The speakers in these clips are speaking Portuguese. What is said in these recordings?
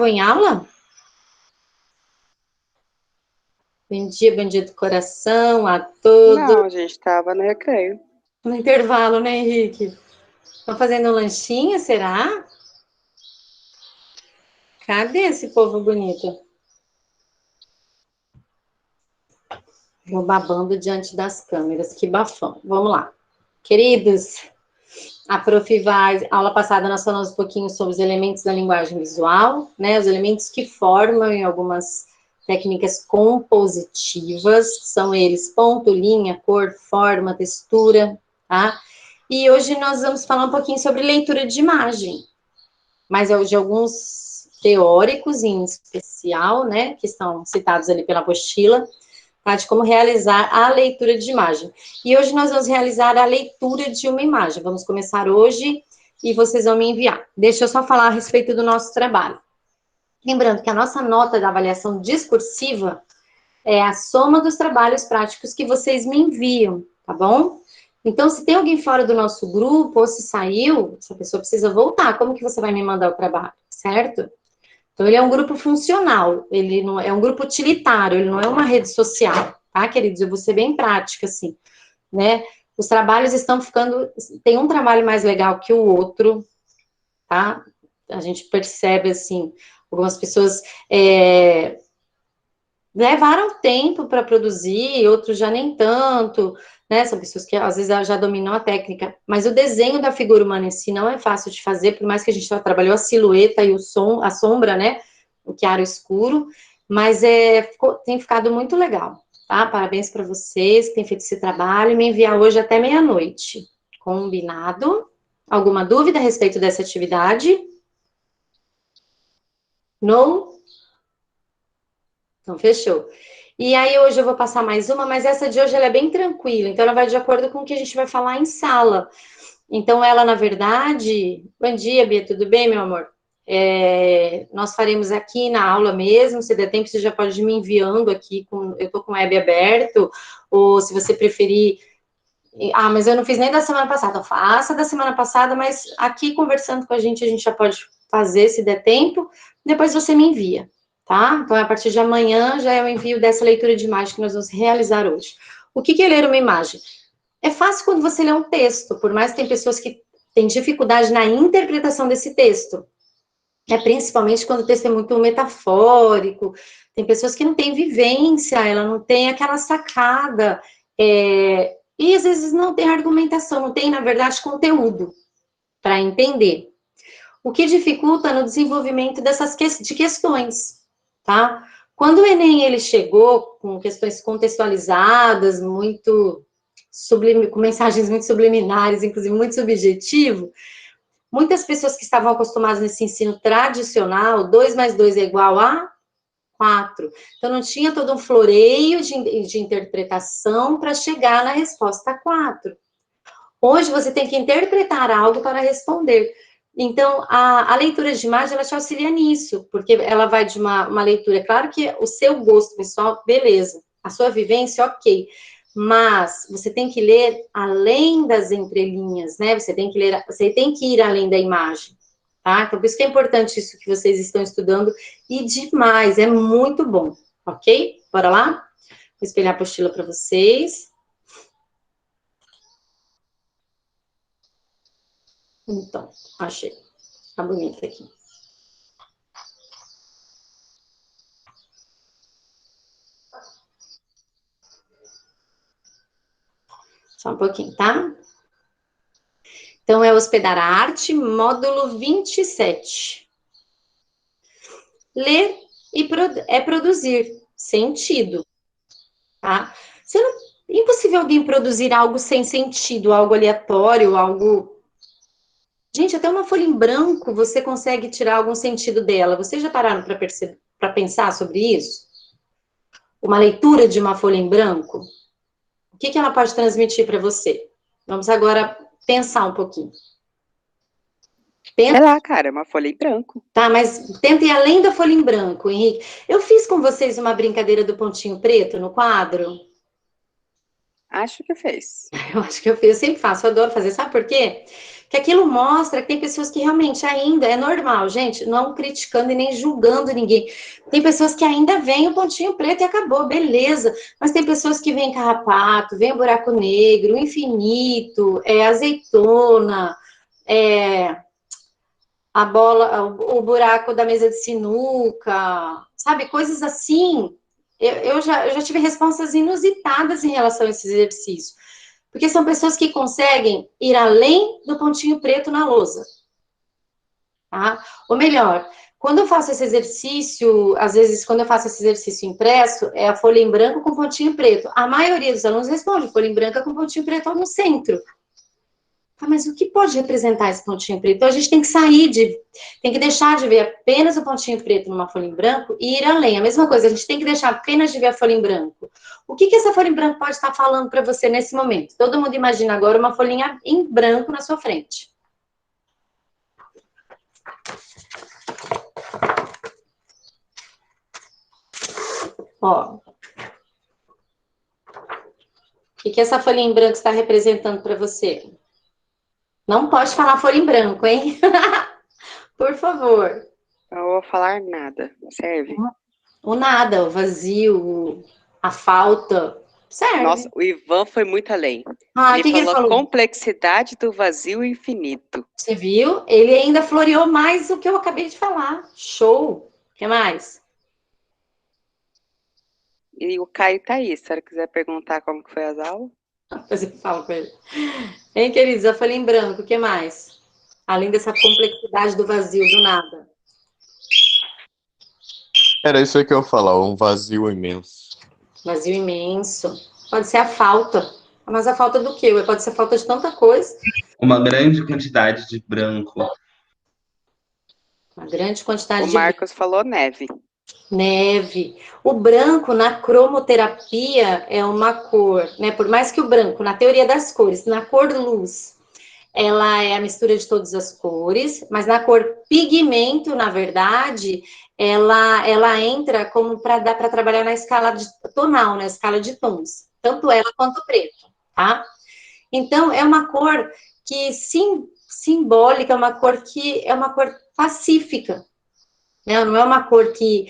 Em aula? Bom dia do coração a todos. Não, a gente estava no recreio. No intervalo, né, Henrique? Estão fazendo um lanchinho, será? Cadê esse povo bonito? Vou babando diante das câmeras, que bafão. Vamos lá. Queridos, a Prof. vai, aula passada nós falamos um pouquinho sobre os elementos da linguagem visual, né? Os elementos que formam em algumas técnicas compositivas, são eles ponto, linha, cor, forma, textura, tá? E hoje nós vamos falar um pouquinho sobre leitura de imagem, mas é de alguns teóricos em especial, né, que estão citados ali pela apostila, tá, de como realizar a leitura de imagem. E hoje nós vamos realizar a leitura de uma imagem. Vamos começar hoje e vocês vão me enviar. Deixa eu só falar a respeito do nosso trabalho. Lembrando que a nossa nota da avaliação discursiva é a soma dos trabalhos práticos que vocês me enviam, tá bom? Então, se tem alguém fora do nosso grupo, ou se saiu, essa pessoa precisa voltar. Como que você vai me mandar o trabalho, certo? Então, ele é um grupo funcional, ele não é um grupo utilitário, ele não é uma rede social, tá, queridos? Eu vou ser bem prática, assim, né? Os trabalhos estão ficando... Tem um trabalho mais legal que o outro, tá? A gente percebe, assim, algumas pessoas levaram tempo para produzir, outros já nem tanto, né? São pessoas que às vezes já dominam a técnica, mas o desenho da figura humana em si não é fácil de fazer, por mais que a gente já trabalhou a silhueta e o som, a sombra, né? O claro escuro, mas tem ficado muito legal, tá? Parabéns para vocês que têm feito esse trabalho, me enviar hoje até meia-noite. Combinado? Alguma dúvida a respeito dessa atividade? Não? Então, fechou. E aí, hoje eu vou passar mais uma, mas essa de hoje ela é bem tranquila, então ela vai de acordo com o que a gente vai falar em sala. Então, ela, na verdade... Bom dia, Bia, tudo bem, meu amor? Nós faremos aqui na aula mesmo, se der tempo, você já pode ir me enviando aqui, eu estou com o web aberto, ou se você preferir... Ah, mas eu não fiz nem da semana passada, então faça da semana passada, mas aqui conversando com a gente já pode fazer, se der tempo, depois você me envia, tá? Então, a partir de amanhã já é o envio dessa leitura de imagem que nós vamos realizar hoje. O que é ler uma imagem? É fácil quando você lê um texto, por mais que tem pessoas que têm dificuldade na interpretação desse texto. Principalmente quando o texto é muito metafórico, tem pessoas que não têm vivência, ela não tem aquela sacada, e às vezes não tem argumentação, não tem, na verdade, conteúdo para entender. O que dificulta no desenvolvimento de questões, tá? Quando o Enem ele chegou com questões contextualizadas, muito com mensagens muito subliminares, inclusive muito subjetivo, muitas pessoas que estavam acostumadas nesse ensino tradicional, 2 mais 2 é igual a 4. Então, não tinha todo um floreio de interpretação para chegar na resposta 4. Hoje, você tem que interpretar algo para responder. Então, a leitura de imagem, ela te auxilia nisso, porque ela vai de uma leitura, claro que o seu gosto pessoal, beleza, a sua vivência, ok, mas você tem que ler além das entrelinhas, né? Você tem que ir além da imagem, tá? Então, por isso que é importante isso que vocês estão estudando, e demais, é muito bom, ok? Bora lá? Vou espelhar a apostila para vocês. Então, achei. Tá bonito aqui. Só um pouquinho, tá? Então, é Hospedar a Arte, módulo 27. Ler é produzir sentido, tá? Impossível alguém produzir algo sem sentido, algo aleatório, algo... Gente, até uma folha em branco, você consegue tirar algum sentido dela. Vocês já pararam para pensar sobre isso? Uma leitura de uma folha em branco? O que ela pode transmitir para você? Vamos agora pensar um pouquinho. Sei lá, cara, é uma folha em branco. Tá, mas tenta ir além da folha em branco, Henrique. Eu fiz com vocês uma brincadeira do pontinho preto no quadro? Acho que fez. Eu acho que eu fiz, eu sempre faço, eu adoro fazer. Sabe por quê? Que aquilo mostra que tem pessoas que realmente ainda, é normal, gente, não criticando e nem julgando ninguém. Tem pessoas que ainda veem o pontinho preto e acabou, beleza. Mas tem pessoas que veem carrapato, veem buraco negro, infinito, azeitona, é, a bola, o buraco da mesa de sinuca, sabe? Coisas assim. Eu já tive respostas inusitadas em relação a esses exercícios. Porque são pessoas que conseguem ir além do pontinho preto na lousa. Tá? Ou melhor, quando eu faço esse exercício, às vezes, quando eu faço esse exercício impresso, é a folha em branco com pontinho preto. A maioria dos alunos responde folha em branca com pontinho preto no centro. Ah, mas o que pode representar esse pontinho preto? Então, a gente tem que tem que deixar de ver apenas o pontinho preto numa folha em branco e ir além. A mesma coisa, a gente tem que deixar apenas de ver a folha em branco. O que essa folha em branco pode estar falando para você nesse momento? Todo mundo imagina agora uma folhinha em branco na sua frente. Ó. O que essa folha em branco está representando para você? Não pode falar folha em branco, hein? Por favor. Não vou falar nada. Serve? O nada, o vazio, a falta. Nossa, Serve. o Ivan foi muito além. Ah, o Ele que ele falou a falou? complexidade do vazio infinito. Você viu? Ele ainda floreou mais o que eu acabei de falar. Show! O que mais? E o Caio tá aí. Se a senhora quiser perguntar como que foi as aulas. Depois eu falo com ele. Hein, queridos? Eu falei em branco. O que mais? Além dessa complexidade do vazio, do nada. Era isso aí que eu ia falar, um vazio imenso. Vazio imenso. Pode ser a falta. Mas a falta do quê? Pode ser a falta de tanta coisa. Uma grande quantidade de branco. Uma grande O quantidade de Marcos falou neve. neve. O branco na cromoterapia é uma cor, né? Por mais que o branco, na teoria das cores, na cor luz, ela é a mistura de todas as cores, mas na cor pigmento, na verdade, ela entra como para dar para trabalhar na escala tonal, na escala de tons, tanto ela quanto o preto, tá? Então é uma cor que simbólica, é uma cor pacífica, né? Não é uma cor que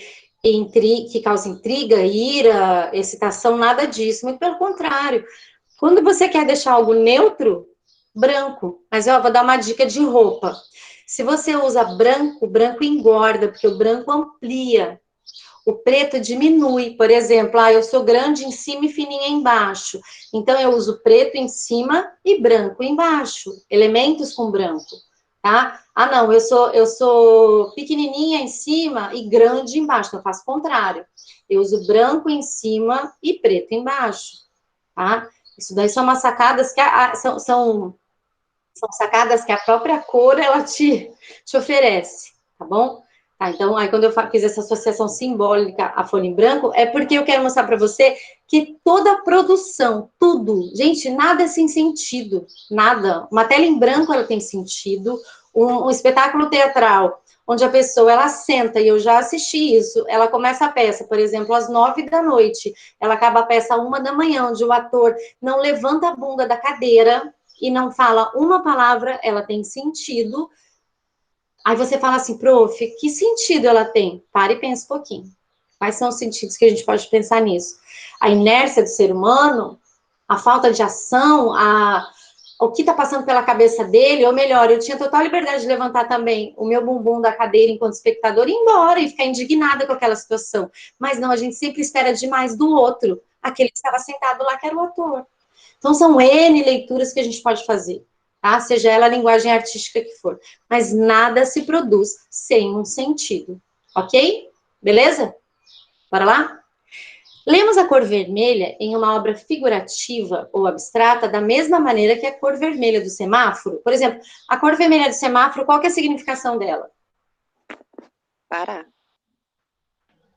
causa intriga, ira, excitação, nada disso, muito pelo contrário. Quando você quer deixar algo neutro, branco. Mas eu vou dar uma dica de roupa. Se você usa branco, o branco engorda, porque o branco amplia. O preto diminui. Por exemplo, eu sou grande em cima e fininha embaixo. Então, eu uso preto em cima e branco embaixo. Elementos com branco, tá? Ah, não, eu sou pequenininha em cima e grande embaixo. Então, eu faço o contrário. Eu uso branco em cima e preto embaixo, tá? Isso daí são umas sacadas que são sacadas que a própria cor ela te oferece, tá bom? Tá, então, aí quando eu fiz essa associação simbólica à folha em branco, é porque eu quero mostrar para você que toda a produção, tudo, gente, nada é sem sentido, nada. Uma tela em branco, ela tem sentido, um espetáculo teatral, onde a pessoa, ela senta, e eu já assisti isso, ela começa a peça, por exemplo, às 9 da noite, ela acaba a peça às 1 da manhã, onde o ator não levanta a bunda da cadeira, e não fala uma palavra, ela tem sentido. Aí você fala assim, prof, que sentido ela tem? Para e pensa um pouquinho. Quais são os sentidos que a gente pode pensar nisso? A inércia do ser humano, a falta de ação, o que está passando pela cabeça dele, ou melhor, eu tinha total liberdade de levantar também o meu bumbum da cadeira enquanto espectador e ir embora e ficar indignada com aquela situação. Mas não, a gente sempre espera demais do outro, aquele que estava sentado lá, que era o ator. Então, são N leituras que a gente pode fazer, tá? Seja ela a linguagem artística que for. Mas nada se produz sem um sentido, ok? Beleza? Bora lá? Lemos a cor vermelha em uma obra figurativa ou abstrata da mesma maneira que a cor vermelha do semáforo. Por exemplo, a cor vermelha do semáforo, qual que é a significação dela? Parar.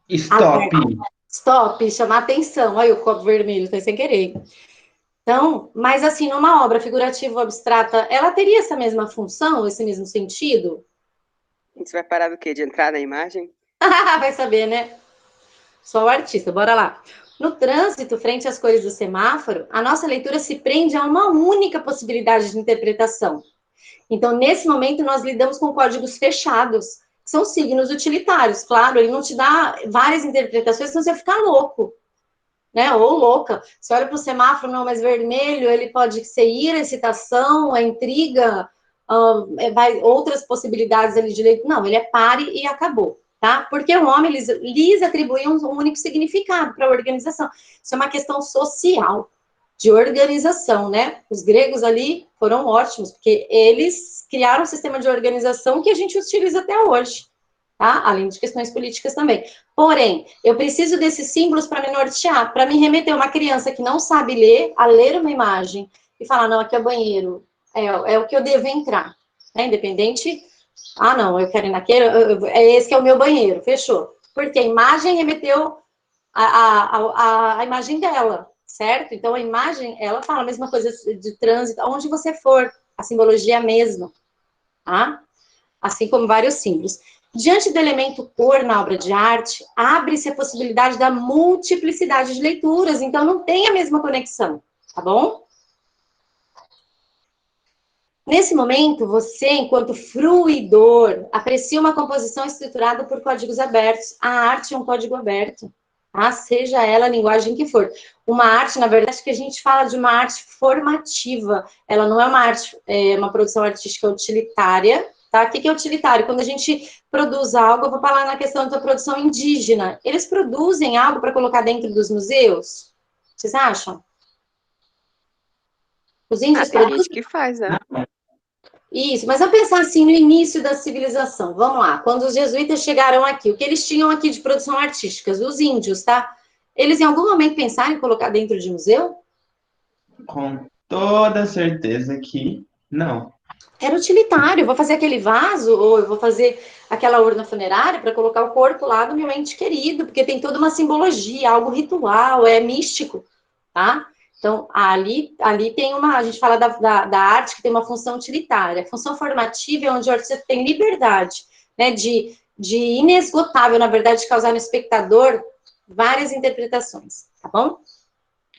Stop. Stop, chamar atenção. Olha o copo vermelho, tá sem querer. Então, mas assim, numa obra figurativa ou abstrata, ela teria essa mesma função, esse mesmo sentido? Você vai parar do quê? De entrar na imagem? Vai saber, né? Só o artista, bora lá. No trânsito, frente às cores do semáforo, a nossa leitura se prende a uma única possibilidade de interpretação. Então, nesse momento, nós lidamos com códigos fechados, que são signos utilitários. Claro, ele não te dá várias interpretações, senão você fica louco, né? Ou louca. Você olha para o semáforo, não, mas vermelho, ele pode ser ira, excitação, é intriga, outras possibilidades ali de leitura. Não, ele é pare e acabou, tá? Porque o homem, lhes atribui um único significado para a organização. Isso é uma questão social, de organização, né? Os gregos ali foram ótimos, porque eles criaram um sistema de organização que a gente utiliza até hoje, tá? Além de questões políticas também. Porém, eu preciso desses símbolos para me nortear, para me remeter uma criança que não sabe ler, a ler uma imagem e falar, não, aqui é o banheiro, é o que eu devo entrar, né? Independente, não, eu quero ir naquele, esse que é o meu banheiro, fechou. Porque a imagem remeteu a imagem dela, certo? Então, a imagem, ela fala a mesma coisa de trânsito, onde você for, a simbologia é a mesma, tá? Assim como vários símbolos. Diante do elemento cor na obra de arte, abre-se a possibilidade da multiplicidade de leituras, então não tem a mesma conexão, tá bom? Nesse momento, você, enquanto fruidor, aprecia uma composição estruturada por códigos abertos. A arte é um código aberto, tá? Seja ela a linguagem que for. Uma arte, na verdade, que a gente fala de uma arte formativa. Ela não é uma arte, uma produção artística utilitária, tá? O que é utilitário? Quando a gente produz algo, eu vou falar na questão da produção indígena. Eles produzem algo para colocar dentro dos museus? Vocês acham? Os índios Tem produzem? gente que faz, né? Isso, mas vamos pensar assim no início da civilização. Vamos lá, quando os jesuítas chegaram aqui, o que eles tinham aqui de produção artística? Os índios, tá? Eles em algum momento pensaram em colocar dentro de museu? Com toda certeza que não. Era utilitário. Eu vou fazer aquele vaso, ou eu vou fazer aquela urna funerária para colocar o corpo lá do meu ente querido, porque tem toda uma simbologia, algo ritual, é místico, tá? Então, ali tem a gente fala da arte que tem uma função utilitária. A função formativa é onde o artista tem liberdade, né, de inesgotável, na verdade, de causar no espectador várias interpretações, tá bom?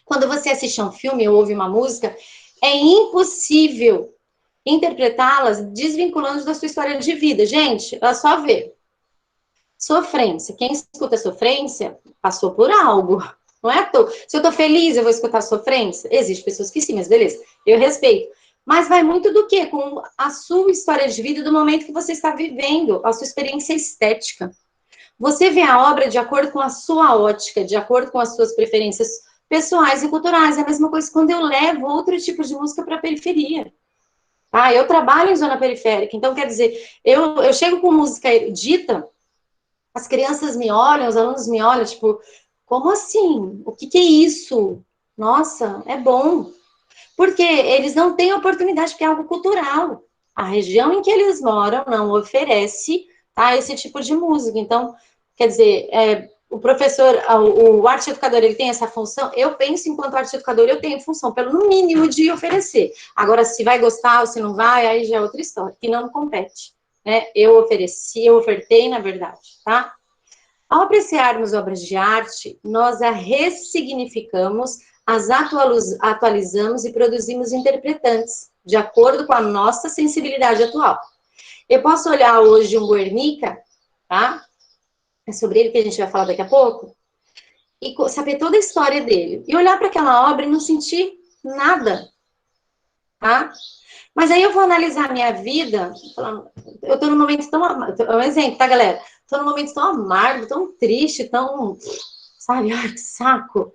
Quando você assiste a um filme ou ouve uma música, é impossível interpretá-las desvinculando da sua história de vida. Gente, é só ver. Sofrência. Quem escuta sofrência, passou por algo. Não é à toa. Se eu tô feliz, eu vou escutar sofrência? Existem pessoas que sim, mas beleza. Eu respeito. Mas vai muito do quê? Com a sua história de vida, do momento que você está vivendo, a sua experiência estética. Você vê a obra de acordo com a sua ótica, de acordo com as suas preferências pessoais e culturais. É a mesma coisa quando eu levo outro tipo de música para a periferia. Eu trabalho em zona periférica, então quer dizer, eu chego com música erudita, as crianças me olham, os alunos me olham, tipo, como assim? O que é isso? Nossa, é bom. Porque eles não têm oportunidade, porque é algo cultural. A região em que eles moram não oferece, tá, esse tipo de música. Então, quer dizer, o professor, o arte educador, ele tem essa função. Eu penso, enquanto arte educador, eu tenho função, pelo no mínimo, de oferecer. Agora, se vai gostar ou se não vai, aí já é outra história, que não compete, né? Eu ofertei, na verdade, tá? Ao apreciarmos obras de arte, nós a ressignificamos, as atualizamos e produzimos interpretantes, de acordo com a nossa sensibilidade atual. Eu posso olhar hoje um Guernica, tá? É sobre ele que a gente vai falar daqui a pouco, e saber toda a história dele, e olhar para aquela obra e não sentir nada, tá? Mas aí eu vou analisar a minha vida, falando, eu tô num momento tão, um exemplo, tá, galera? Tô num momento tão amargo, tão triste, tão, sabe, ai, que saco.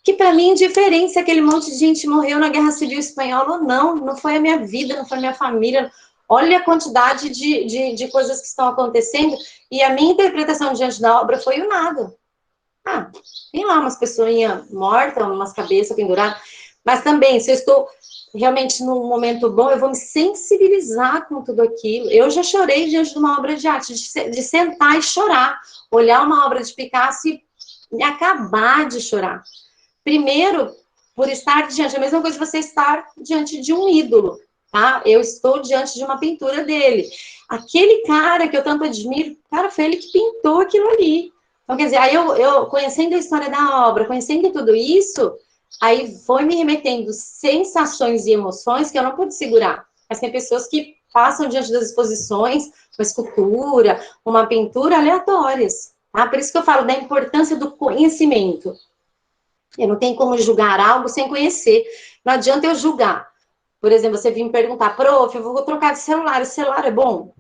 Que para mim, indiferente se aquele monte de gente morreu na Guerra Civil Espanhola ou não, não foi a minha vida, não foi a minha família. Olha a quantidade de coisas que estão acontecendo, e a minha interpretação diante da obra foi o nada. Tem lá umas pessoinhas mortas, umas cabeças penduradas, mas também, se eu estou realmente num momento bom, eu vou me sensibilizar com tudo aquilo. Eu já chorei diante de uma obra de arte, de sentar e chorar, olhar uma obra de Picasso e acabar de chorar. Primeiro, por estar diante, a mesma coisa que você estar diante de um ídolo, tá? Eu estou diante de uma pintura dele. Aquele cara que eu tanto admiro, cara, foi ele que pintou aquilo ali. Então, quer dizer, aí eu conhecendo a história da obra, conhecendo tudo isso, aí foi me remetendo sensações e emoções que eu não pude segurar. mas tem pessoas que passam diante das exposições uma escultura, uma pintura aleatórias, tá? Por isso que eu falo da importância do conhecimento. Eu não tenho como julgar algo sem conhecer. Não adianta eu julgar. Por exemplo, você vir me perguntar, prof, eu vou trocar de celular, esse celular é bom?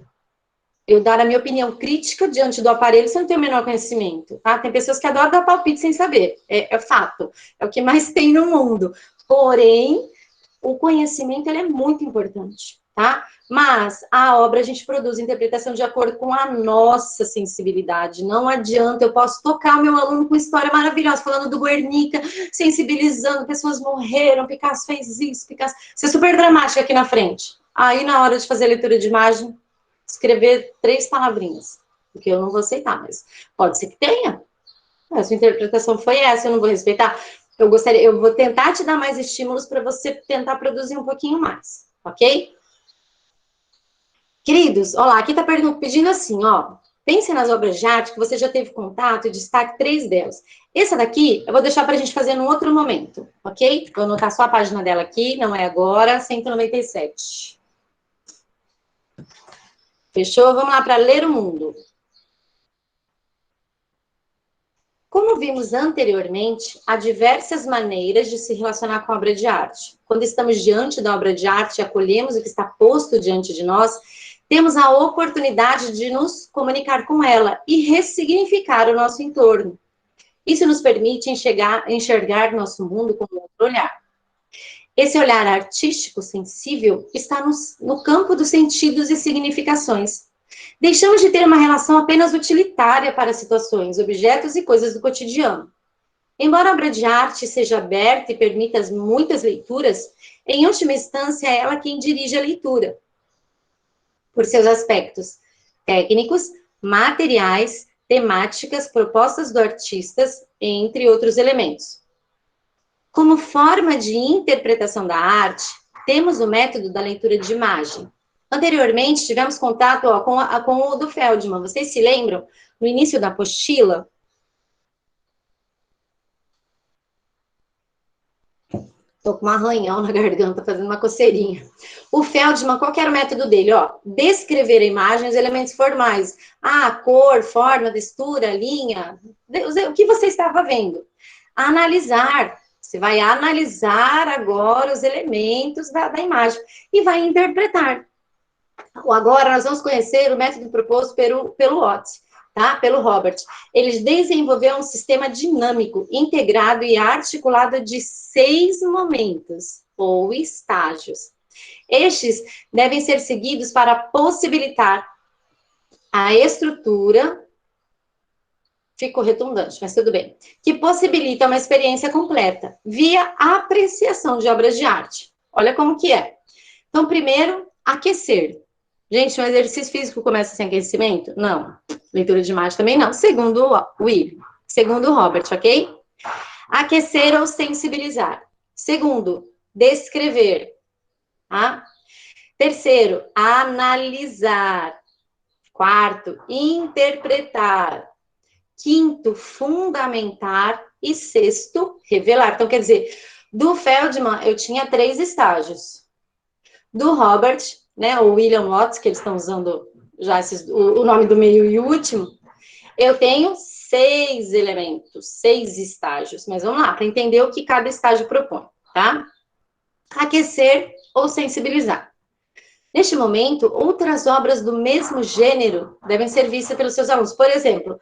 Eu dar a minha opinião crítica diante do aparelho sem ter o menor conhecimento, tá? Tem pessoas que adoram dar palpite sem saber, é fato, é o que mais tem no mundo. Porém, o conhecimento, ele é muito importante, tá? Mas a obra a gente produz interpretação de acordo com a nossa sensibilidade. Não adianta, eu posso tocar o meu aluno com história maravilhosa, falando do Guernica, sensibilizando, pessoas morreram, Picasso fez isso, Picasso... Ser super dramática aqui na frente. Aí, na hora de fazer a leitura de imagem, escrever 3 palavrinhas, porque eu não vou aceitar, mas pode ser que tenha. A sua interpretação foi essa, eu não vou respeitar. Eu vou tentar te dar mais estímulos para você tentar produzir um pouquinho mais, ok? Queridos, olha lá, aqui tá pedindo assim, ó. Pense nas obras de arte que você já teve contato e destaque 3 delas. Essa daqui, eu vou deixar pra gente fazer num outro momento, ok? Vou anotar só a página dela aqui, não é agora, 197. Fechou? Vamos lá para ler o mundo. Como vimos anteriormente, há diversas maneiras de se relacionar com a obra de arte. Quando estamos diante da obra de arte e acolhemos o que está posto diante de nós, temos a oportunidade de nos comunicar com ela e ressignificar o nosso entorno. Isso nos permite enxergar nosso mundo com outro olhar. Esse olhar artístico sensível está no campo dos sentidos e significações. Deixamos de ter uma relação apenas utilitária para situações, objetos e coisas do cotidiano. Embora a obra de arte seja aberta e permita muitas leituras, em última instância é ela quem dirige a leitura, por seus aspectos técnicos, materiais, temáticas, propostas do artista, entre outros elementos. Como forma de interpretação da arte, temos o método da leitura de imagem. Anteriormente, tivemos contato com o do Feldman. Vocês se lembram? No início da apostila? Estou com um arranhão na garganta, fazendo uma coceirinha. O Feldman, qual que era o método dele? Ó, descrever a imagem, os elementos formais. Ah, cor, forma, textura, linha. O que você estava vendo? Analisar. Você vai analisar agora os elementos da imagem e vai interpretar. Agora nós vamos conhecer o método proposto pelo Watts, tá? Pelo Robert. Ele desenvolveu um sistema dinâmico, integrado e articulado de 6 momentos ou estágios. Estes devem ser seguidos para possibilitar a estrutura, ficou redundante, mas tudo bem, que possibilita uma experiência completa via apreciação de obras de arte. Olha como que é. Então, primeiro, aquecer. Gente, um exercício físico começa sem aquecimento? Não. Leitura de imagem também não. Segundo o Will. Segundo o Robert, ok? Aquecer ou sensibilizar. Segundo, descrever. Tá? Terceiro, analisar. Quarto, interpretar. Quinto, fundamentar. E sexto, revelar. Então, quer dizer, do Feldman, eu tinha 3 estágios. Do Robert, né, o William Watts, que eles estão usando já o nome do meio e o último, eu tenho 6 elementos, 6 estágios. Mas vamos lá, para entender o que cada estágio propõe, tá? Aquecer ou sensibilizar. Neste momento, outras obras do mesmo gênero devem ser vistas pelos seus alunos. Por exemplo,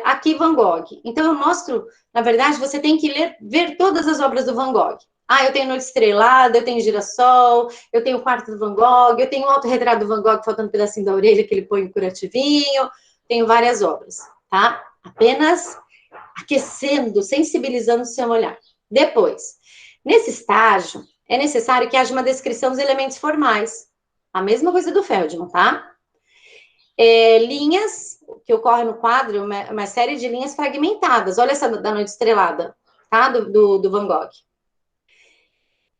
aqui Van Gogh. Então, eu mostro, na verdade, você tem que ver todas as obras do Van Gogh. Ah, eu tenho Noite Estrelada, eu tenho Girassol, eu tenho o Quarto do Van Gogh, eu tenho o Autorretrato do Van Gogh, faltando um pedacinho da orelha que ele põe o curativinho, tenho várias obras, tá? Apenas aquecendo, sensibilizando o seu olhar. Depois, nesse estágio, é necessário que haja uma descrição dos elementos formais. A mesma coisa do Feldman, tá? Linhas, que ocorre no quadro, uma série de linhas fragmentadas. Olha essa da Noite Estrelada, tá? Do Van Gogh.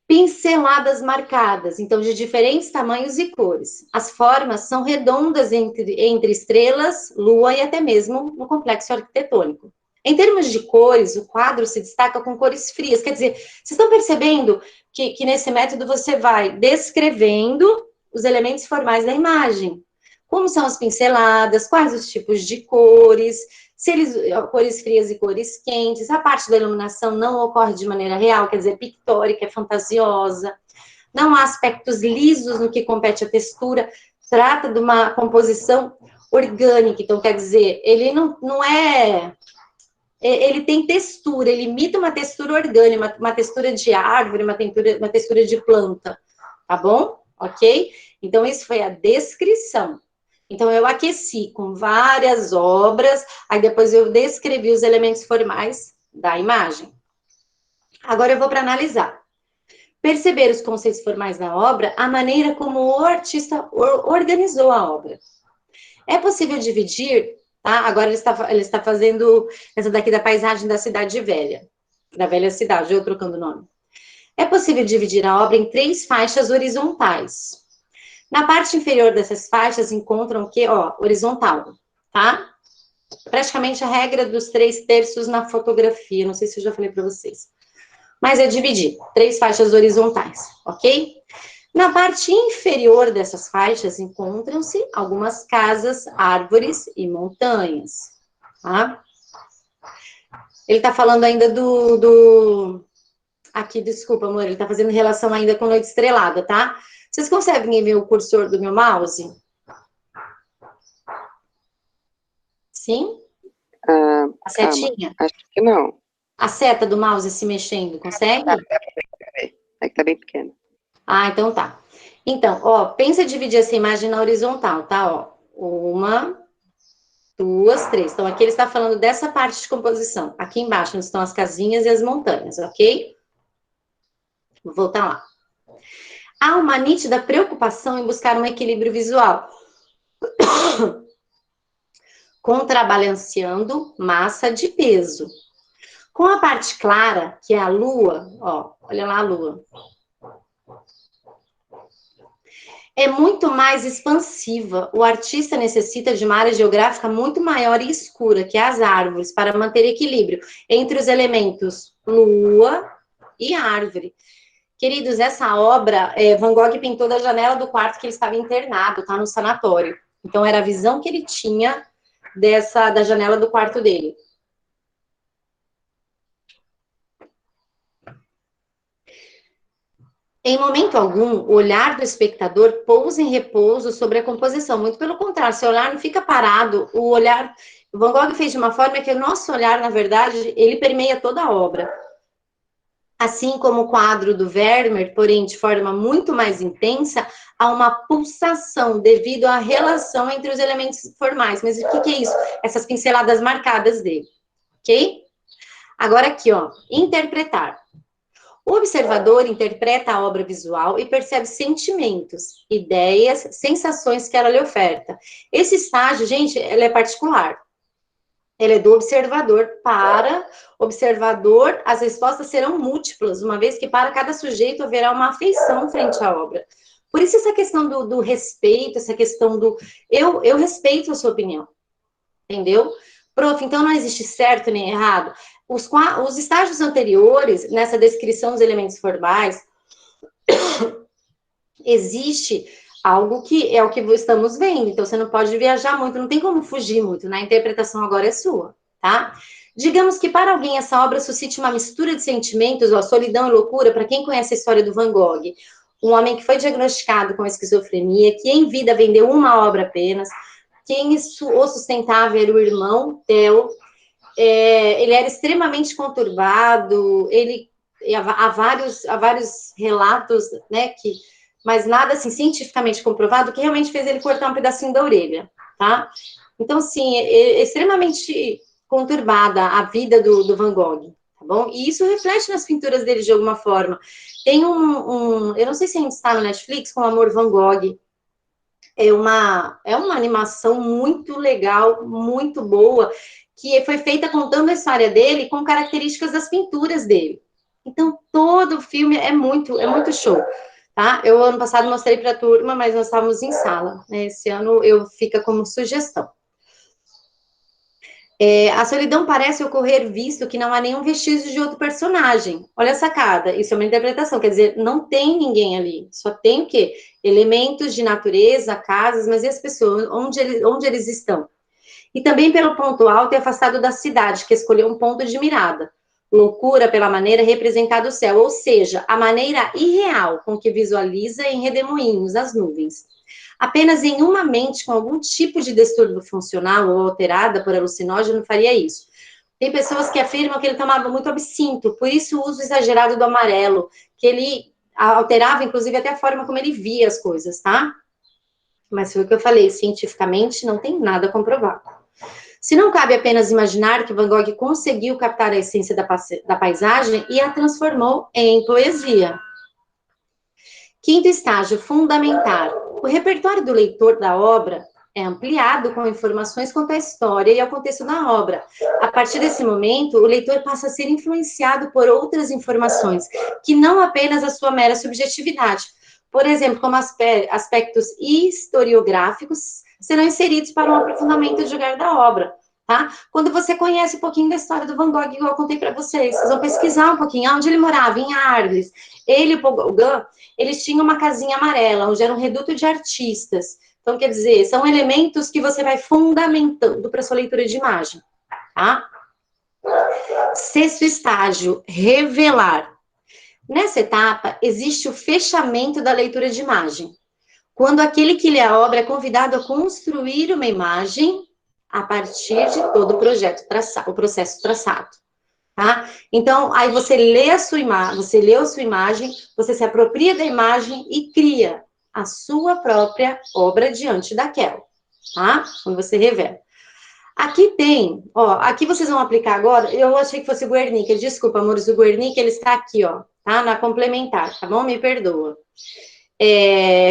Pinceladas marcadas, então, de diferentes tamanhos e cores. As formas são redondas entre estrelas, lua e até mesmo no complexo arquitetônico. Em termos de cores, o quadro se destaca com cores frias. Quer dizer, vocês estão percebendo que nesse método você vai descrevendo os elementos formais da imagem. Como são as pinceladas, quais os tipos de cores, se eles, cores frias e cores quentes. A parte da iluminação não ocorre de maneira real, quer dizer, pictórica, é fantasiosa. Não há aspectos lisos no que compete à textura. Trata de uma composição orgânica, então quer dizer, ele não é... Ele tem textura, ele imita uma textura orgânica, uma textura de árvore, uma textura de planta, tá bom? Ok? Então, isso foi a descrição. Então, eu aqueci com várias obras, aí depois eu descrevi os elementos formais da imagem. Agora eu vou para analisar. Perceber os conceitos formais da obra, a maneira como o artista organizou a obra. É possível dividir, tá? Agora ele está fazendo essa daqui da paisagem da cidade velha, da velha cidade, eu trocando o nome. É possível dividir a obra em 3 faixas horizontais. Na parte inferior dessas faixas encontram o que? Ó, horizontal, tá? Praticamente a regra dos 3/3 na fotografia, não sei se eu já falei para vocês. Mas é dividir, 3 faixas horizontais, ok? Na parte inferior dessas faixas encontram-se algumas casas, árvores e montanhas, tá? Ele está falando ainda Aqui, desculpa, amor, ele está fazendo relação ainda com noite estrelada, tá? Vocês conseguem ver o cursor do meu mouse? Sim? A setinha? Acho que não. A seta do mouse se mexendo, consegue? É que tá bem pequeno. Ah, então tá. Então, ó, pensa dividir essa imagem na horizontal, tá? Ó, 1, 2, 3. Então, aqui ele está falando dessa parte de composição. Aqui embaixo estão as casinhas e as montanhas, ok? Vou voltar lá. Há uma nítida preocupação em buscar um equilíbrio visual, contrabalanceando massa de peso. Com a parte clara, que é a lua, ó, olha lá a lua. É muito mais expansiva. O artista necessita de uma área geográfica muito maior e escura, que é as árvores, para manter equilíbrio entre os elementos lua e árvore. Queridos, essa obra, Van Gogh pintou da janela do quarto que ele estava internado, tá no sanatório. Então, era a visão que ele tinha da janela do quarto dele. Em momento algum, o olhar do espectador pousa em repouso sobre a composição. Muito pelo contrário, seu olhar não fica parado. O olhar... O Van Gogh fez de uma forma que o nosso olhar, na verdade, ele permeia toda a obra. Assim como o quadro do Vermeer, porém de forma muito mais intensa, há uma pulsação devido à relação entre os elementos formais. Mas o que é isso? Essas pinceladas marcadas dele, ok? Agora aqui, ó, interpretar. O observador interpreta a obra visual e percebe sentimentos, ideias, sensações que ela lhe oferta. Esse estágio, gente, ele é particular. Ele é do observador para observador, as respostas serão múltiplas, uma vez que para cada sujeito haverá uma afeição frente à obra. Por isso essa questão do respeito, essa questão do... Eu respeito a sua opinião, entendeu? Prof, então não existe certo nem errado. Os estágios anteriores, nessa descrição dos elementos formais, existe algo que é o que estamos vendo, então você não pode viajar muito, não tem como fugir muito, né? A interpretação agora é sua, tá? Digamos que para alguém essa obra suscite uma mistura de sentimentos, ó, solidão e loucura, para quem conhece a história do Van Gogh, um homem que foi diagnosticado com esquizofrenia, que em vida vendeu uma obra apenas, quem o sustentava era o irmão, Theo, ele era extremamente conturbado, há vários relatos, né, mas nada assim cientificamente comprovado, que realmente fez ele cortar um pedacinho da orelha, tá? Então, assim, é extremamente conturbada a vida do Van Gogh, tá bom? E isso reflete nas pinturas dele de alguma forma. Tem eu não sei se ainda está no Netflix, com Amor Van Gogh. É uma animação muito legal, muito boa, que foi feita contando a história dele com características das pinturas dele. Então, todo o filme é muito show, tá? Eu, ano passado, mostrei para a turma, mas nós estávamos em sala, né? Esse ano fica como sugestão. A solidão parece ocorrer visto que não há nenhum vestígio de outro personagem. Olha a sacada, isso é uma interpretação, quer dizer, não tem ninguém ali, só tem o quê? Elementos de natureza, casas, mas e as pessoas, onde eles estão? E também pelo ponto alto e afastado da cidade, que escolheu um ponto de mirada. Loucura pela maneira representada o céu, ou seja, a maneira irreal com que visualiza em redemoinhos as nuvens. Apenas em uma mente com algum tipo de distúrbio funcional ou alterada por alucinógeno faria isso. Tem pessoas que afirmam que ele tomava muito absinto, por isso o uso exagerado do amarelo, que ele alterava, inclusive, até a forma como ele via as coisas, tá? Mas foi o que eu falei, cientificamente não tem nada comprovado. Se não cabe apenas imaginar que Van Gogh conseguiu captar a essência da paisagem e a transformou em poesia. Quinto estágio, fundamentar. O repertório do leitor da obra é ampliado com informações quanto à história e ao contexto da obra. A partir desse momento, o leitor passa a ser influenciado por outras informações, que não apenas a sua mera subjetividade. Por exemplo, como aspectos historiográficos serão inseridos para um aprofundamento do lugar da obra. Tá? Quando você conhece um pouquinho da história do Van Gogh, igual eu contei para vocês, vocês vão pesquisar um pouquinho onde ele morava, em Arles. Ele e o Paul Gauguin, eles tinham uma casinha amarela, onde era um reduto de artistas. Então, quer dizer, são elementos que você vai fundamentando para sua leitura de imagem, tá? Sexto estágio, revelar. Nessa etapa, existe o fechamento da leitura de imagem. Quando aquele que lê a obra é convidado a construir uma imagem a partir de todo o processo traçado. Tá? Então, aí você lê a sua imagem, você leu a sua imagem, você se apropria da imagem e cria a sua própria obra diante daquela, tá? Quando você revela. Aqui tem, ó, aqui vocês vão aplicar agora, eu achei que fosse o Guernica, desculpa, amores, o Guernica, ele está aqui, ó, tá? Na complementar, tá bom? Me perdoa.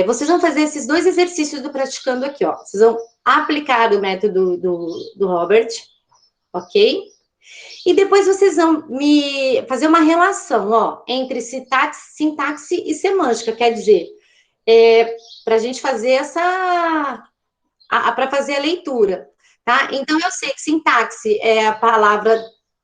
Vocês vão fazer esses dois exercícios do praticando aqui, ó. Vocês vão aplicar o método do Robert, ok? E depois vocês vão me fazer uma relação, ó, entre sintaxe e semântica, quer dizer, para a gente fazer para fazer a leitura, tá? Então, eu sei que sintaxe é a palavra,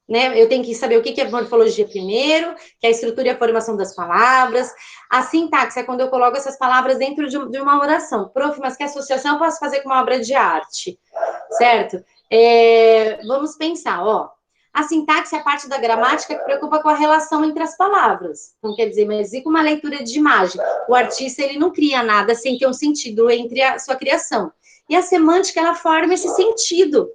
né? Eu tenho que saber o que é morfologia primeiro, que é a estrutura e a formação das palavras. A sintaxe é quando eu coloco essas palavras dentro de uma oração. Prof, mas que associação eu posso fazer com uma obra de arte, certo? Vamos pensar, ó. A sintaxe é a parte da gramática que preocupa com a relação entre as palavras. Então, quer dizer, mas e com uma leitura de imagem? O artista, ele não cria nada sem ter um sentido entre a sua criação. E a semântica, ela forma esse sentido.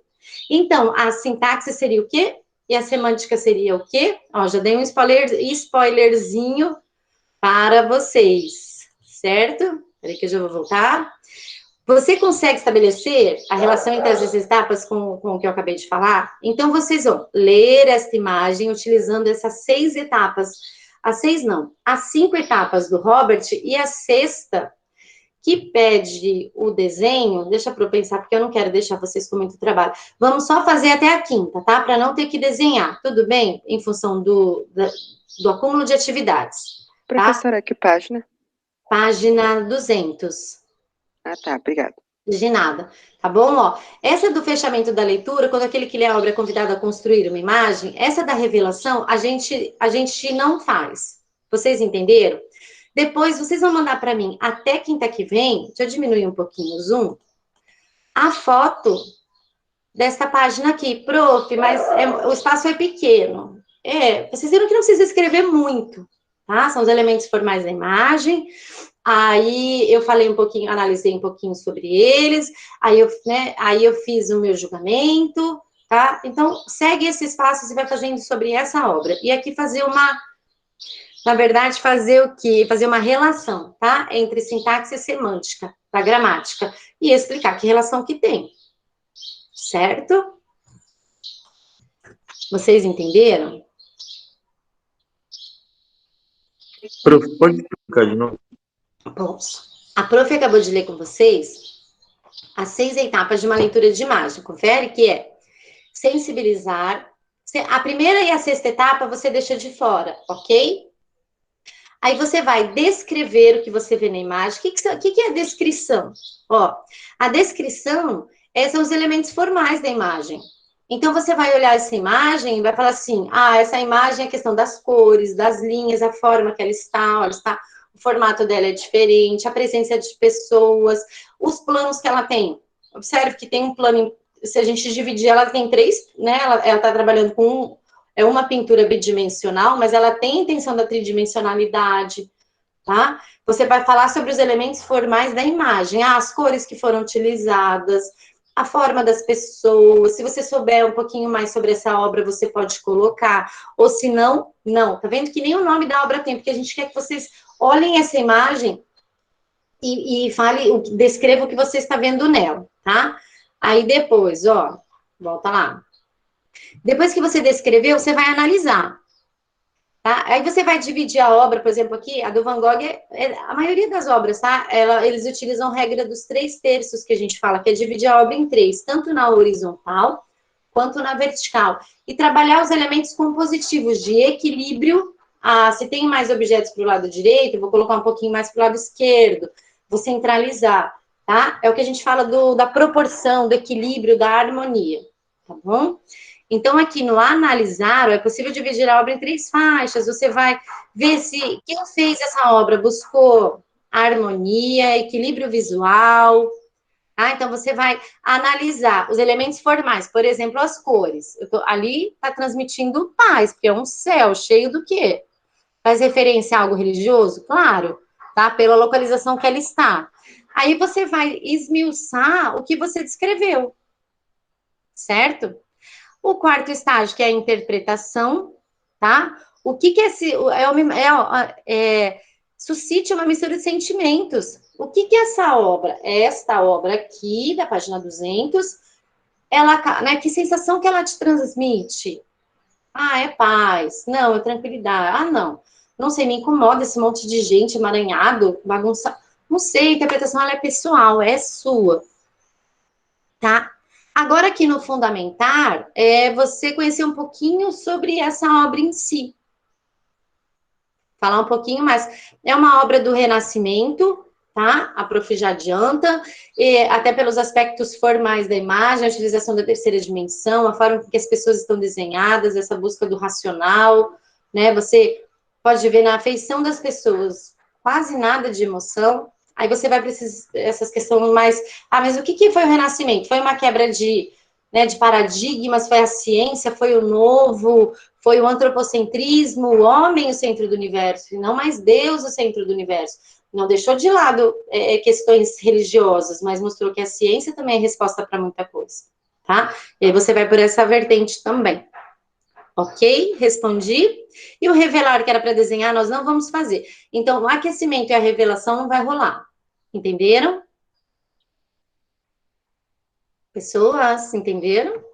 Então, a sintaxe seria o quê? E a semântica seria o quê? Ó, já dei um spoilerzinho para vocês, certo? Peraí que eu já vou voltar. Você consegue estabelecer a relação entre as etapas com o que eu acabei de falar? Então, vocês vão ler esta imagem utilizando essas 6 etapas. As 5 etapas do Robert e a sexta, que pede o desenho, deixa para eu pensar, porque eu não quero deixar vocês com muito trabalho. Vamos só fazer até a quinta, tá? Para não ter que desenhar, tudo bem? Em função do acúmulo de atividades. Tá? Professora, que página? Página 200. Ah, tá, obrigada. De nada, tá bom? Ó, essa do fechamento da leitura, quando aquele que lê a obra é convidado a construir uma imagem, essa da revelação, a gente não faz. Vocês entenderam? Depois, vocês vão mandar para mim, até quinta que vem, deixa eu diminuir um pouquinho o zoom, a foto desta página aqui. Prof, mas o espaço é pequeno. Vocês viram que não precisa escrever muito, tá? São os elementos formais da imagem. Aí eu falei um pouquinho, analisei um pouquinho sobre eles, aí eu fiz o meu julgamento, tá? Então, segue esses passos e vai fazendo sobre essa obra. E aqui na verdade, fazer o quê? Fazer uma relação, tá? Entre sintaxe e semântica, da gramática, e explicar que relação que tem, certo? Vocês entenderam? Prof, pode explicar de novo? Posso. A prof acabou de ler com vocês as 6 etapas de uma leitura de imagem. Confere que é sensibilizar. A primeira e a sexta etapa você deixa de fora, ok? Aí você vai descrever o que você vê na imagem. O que é a descrição? Ó, a descrição são os elementos formais da imagem. Então, você vai olhar essa imagem e vai falar assim, essa imagem é a questão das cores, das linhas, a forma que ela está, o formato dela é diferente, a presença de pessoas, os planos que ela tem. Observe que tem um plano, se a gente dividir, ela tem 3, né? Ela está trabalhando com uma pintura bidimensional, mas ela tem a intenção da tridimensionalidade, tá? Você vai falar sobre os elementos formais da imagem, as cores que foram utilizadas, a forma das pessoas. Se você souber um pouquinho mais sobre essa obra, você pode colocar, ou se não, não. Tá vendo que nem o nome da obra tem, porque a gente quer que vocês olhem essa imagem e descreva o que você está vendo nela, tá? Aí depois, ó, volta lá. Depois que você descreveu, você vai analisar. Tá? Aí você vai dividir a obra, por exemplo, aqui, a do Van Gogh, a maioria das obras, tá? Eles utilizam a regra dos 3/3 que a gente fala, que é dividir a obra em 3, tanto na horizontal quanto na vertical. E trabalhar os elementos compositivos de equilíbrio. Se tem mais objetos para o lado direito, eu vou colocar um pouquinho mais para o lado esquerdo. Vou centralizar, tá? É o que a gente fala da proporção, do equilíbrio, da harmonia, tá bom? Então, aqui no analisar, é possível dividir a obra em 3 faixas. Você vai ver se quem fez essa obra buscou harmonia, equilíbrio visual. Então, você vai analisar os elementos formais, por exemplo, as cores. Ali está transmitindo paz, porque é um céu cheio do quê? Faz referência a algo religioso? Claro, tá? Pela localização que ela está. Aí você vai esmiuçar o que você descreveu, certo? O quarto estágio, que é a interpretação, tá? O que é esse... suscite uma mistura de sentimentos. O que é essa obra? Esta obra aqui, da página 200, né, que sensação que ela te transmite? É paz. Não, é tranquilidade. Não. Não sei, me incomoda esse monte de gente emaranhado, bagunçado. Não sei, a interpretação ela é pessoal, é sua. Tá? Agora, aqui no fundamentar, você conhecer um pouquinho sobre essa obra em si. Falar um pouquinho mais. É uma obra do Renascimento, tá? A prof já adianta, até pelos aspectos formais da imagem, a utilização da terceira dimensão, a forma que as pessoas estão desenhadas, essa busca do racional, né? Você pode ver na afeição das pessoas quase nada de emoção. Aí você vai para essas questões mais... mas o que foi o Renascimento? Foi uma quebra de paradigmas, foi a ciência, foi o novo, foi o antropocentrismo, o homem o centro do universo, e não mais Deus o centro do universo. Não deixou de lado questões religiosas, mas mostrou que a ciência também é resposta para muita coisa, tá? E aí você vai por essa vertente também. Ok? Respondi. E o revelar, que era para desenhar, nós não vamos fazer. Então, o aquecimento e a revelação não vai rolar. Entenderam? Pessoas, entenderam?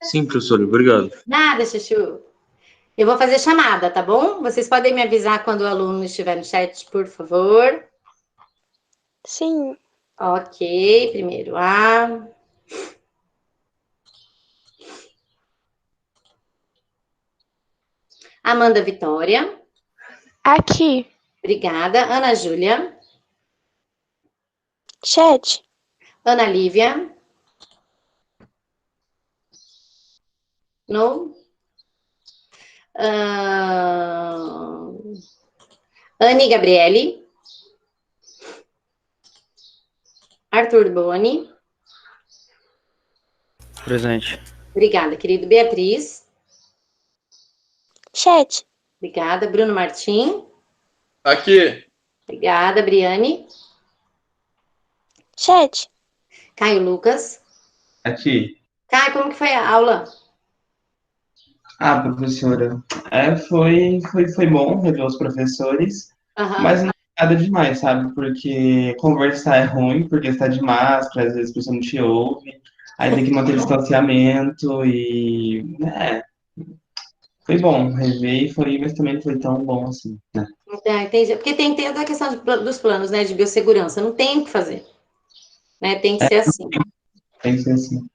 Sim, professora, obrigado. Nada, Chuchu. Eu vou fazer chamada, tá bom? Vocês podem me avisar quando o aluno estiver no chat, por favor? Sim. Ok, primeiro A. Amanda Vitória. Aqui. Obrigada. Ana Júlia. Chat. Ana Lívia. No. Anne Gabriele. Arthur Boni. Presente. Obrigada, querido. Beatriz. Chat. Obrigada. Bruno Martim. Aqui. Obrigada, Briane. Chat. Caio Lucas. Aqui. Caio, como que foi a aula? Professora, foi bom rever os professores, mas não é nada demais, sabe? Porque conversar é ruim, porque está de máscara, às vezes a pessoa não te ouve, aí tem que manter distanciamento e... foi bom rever, mas também não foi tão bom assim, né? Entendi. Porque tem toda a questão dos planos, né, de biossegurança. Não tem o que fazer. Né? Tem que ser assim. Tem que ser assim.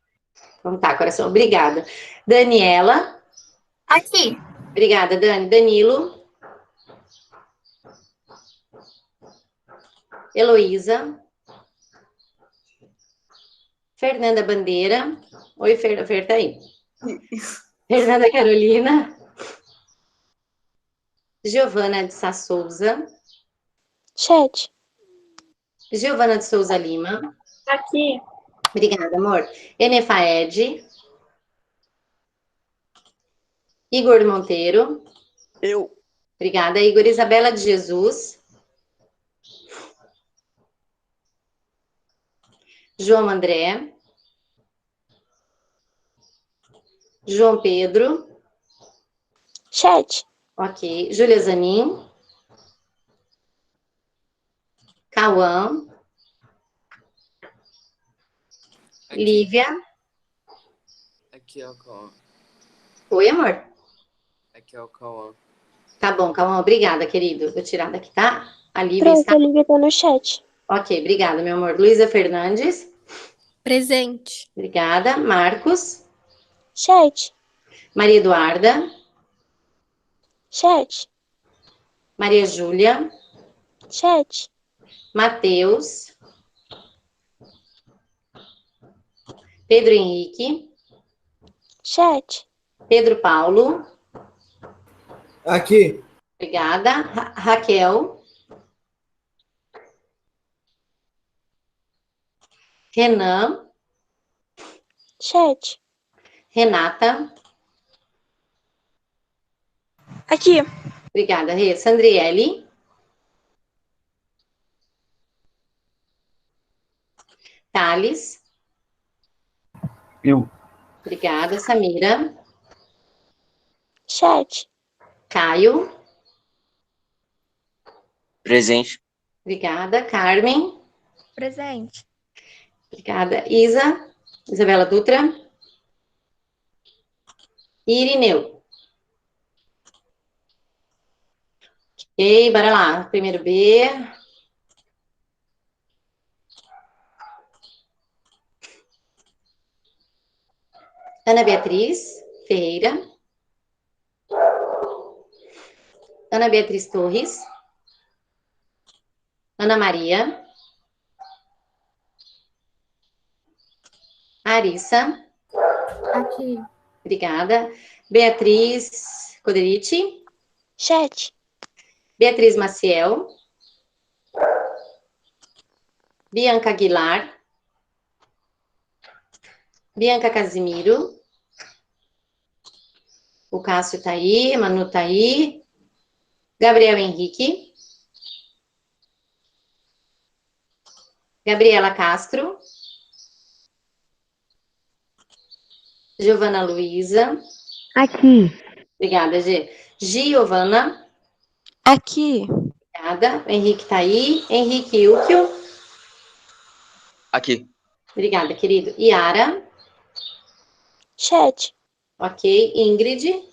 Então tá, coração. Obrigada. Daniela. Aqui. Obrigada, Dani. Danilo. Heloísa. Fernanda Bandeira. Oi, Fer tá aí. Fernanda Carolina. Giovana de Sá Souza. Chat. Giovana de Souza Lima. Aqui. Obrigada, amor. Enefaed. Igor Monteiro. Eu. Obrigada, Igor. Isabela de Jesus. João André. João Pedro. Chat. Ok. Júlia Zanin. Cauã. Lívia. Aqui é o Cauã. Oi, amor. Aqui é o Cauã. Tá bom, Cauã. Obrigada, querido. Vou tirar daqui, tá? A Lívia Pronto, está... a Lívia tá no chat. Ok, obrigada, meu amor. Luísa Fernandes. Presente. Obrigada. Marcos. Chat. Maria Eduarda. Chat. Maria Júlia. Chat. Matheus. Pedro Henrique. Chat. Pedro Paulo. Aqui. Obrigada. Raquel. Renan. Chat. Renata. Aqui. Obrigada, Rê. Sandriele. Thales. Eu. Obrigada, Samira. Chat. Caio. Presente. Obrigada, Carmen. Presente. Obrigada, Isa. Isabela Dutra. E Irineu. Ok, bora lá. Primeiro B. Ana Beatriz Ferreira. Ana Beatriz Torres. Ana Maria. Arissa. Aqui. Obrigada. Beatriz Coderici. Chat. Beatriz Maciel. Bianca Aguilar. Bianca Casimiro. O Cássio tá aí, Manu tá aí. Gabriel Henrique. Gabriela Castro. Giovana Luiza. Aqui. Obrigada, G. Giovana. Aqui. Obrigada. O Henrique tá aí. Henrique Ilkio. Aqui. Obrigada, querido. Yara. Chat. Ok. Ingrid.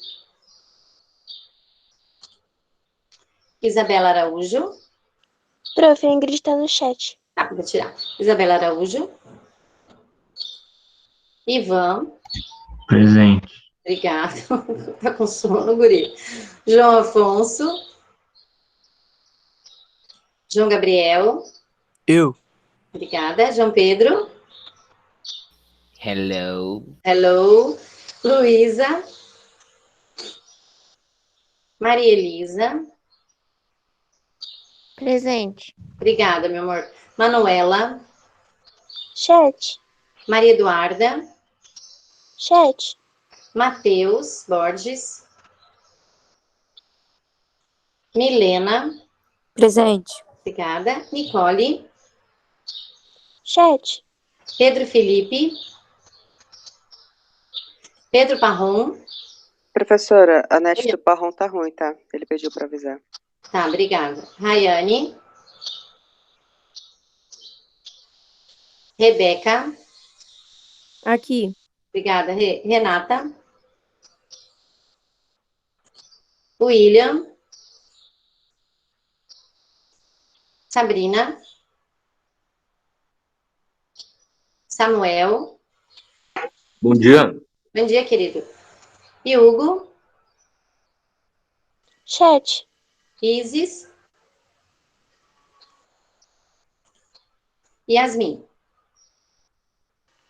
Isabela Araújo. Prof, a Ingrid tá no chat. Tá, vou tirar. Isabela Araújo. Ivan. Presente. Obrigada. Tá com sono, guri. João Afonso. João Gabriel. Eu. Obrigada. João Pedro. Hello. Hello. Luísa. Maria Elisa. Presente. Obrigada, meu amor. Manuela. Chat. Maria Eduarda. Chat. Matheus Borges. Milena. Presente. Obrigada. Nicole. Chat. Pedro Felipe. Pedro Parron. Professora, a net Oi. do Parrom tá ruim, tá? Ele pediu para avisar. Tá, obrigada. Rayane. Rebeca. Aqui. Obrigada, Renata. William. Sabrina. Samuel. Bom dia. Bom dia, querido. E Hugo. Chat. Isis. Yasmin.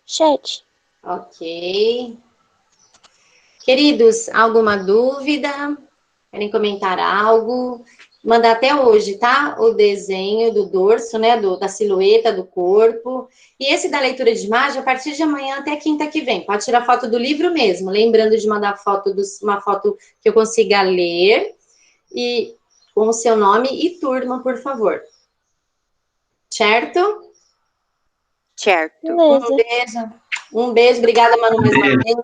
Chat. Ok. Queridos, alguma dúvida? Querem comentar algo? Mandar até hoje, tá? O desenho do dorso, né? Da silhueta do corpo. E esse da leitura de imagem, a partir de amanhã até quinta que vem. Pode tirar foto do livro mesmo. Lembrando de mandar uma foto que eu consiga ler. E com o seu nome e turma, por favor. Certo? Certo. Beleza. Um beijo. Um beijo. Obrigada, Manu, mais uma vez.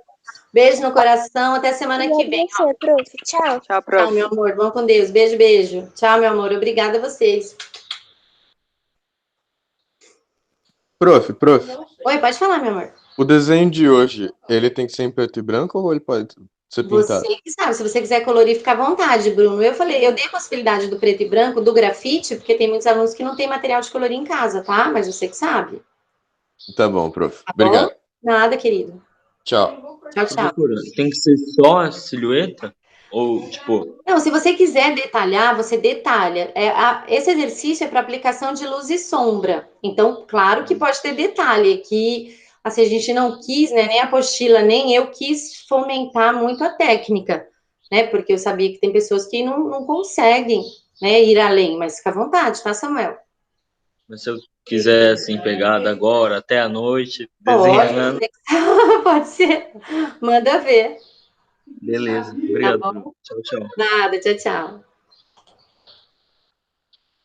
Beijo no coração. Até semana que vem. Você, prof. Tchau. Tchau, Tchau, meu prof. amor. Vão com Deus. Beijo, beijo. Tchau, meu amor. Obrigada a vocês. Prof. Oi, pode falar, meu amor. O desenho de hoje, ele tem que ser em preto e branco ou ele pode ser pintado? Você que sabe. Se você quiser colorir, fica à vontade, Bruno. Eu dei a possibilidade do preto e branco, do grafite, porque tem muitos alunos que não têm material de colorir em casa, tá? Mas você que sabe. Tá bom, prof. Tá bom? Obrigado. Nada, querido. Tchau. Tchau, tchau. Professora, tem que ser só a silhueta? Ou, tipo, Não, se você quiser detalhar, você detalha. Esse exercício é para aplicação de luz e sombra. Então, claro que pode ter detalhe, que assim, a gente não quis, né, nem a apostila, nem eu quis fomentar muito a técnica, né, porque eu sabia que tem pessoas que não conseguem, né, ir além, mas fica à vontade, tá, Samuel? se eu quiser, assim, pegar da agora até a noite, Pode, desenhando. pode ser. Manda ver. Beleza. Tá Obrigado, bom? prof. Tchau, tchau. Nada, tchau, tchau.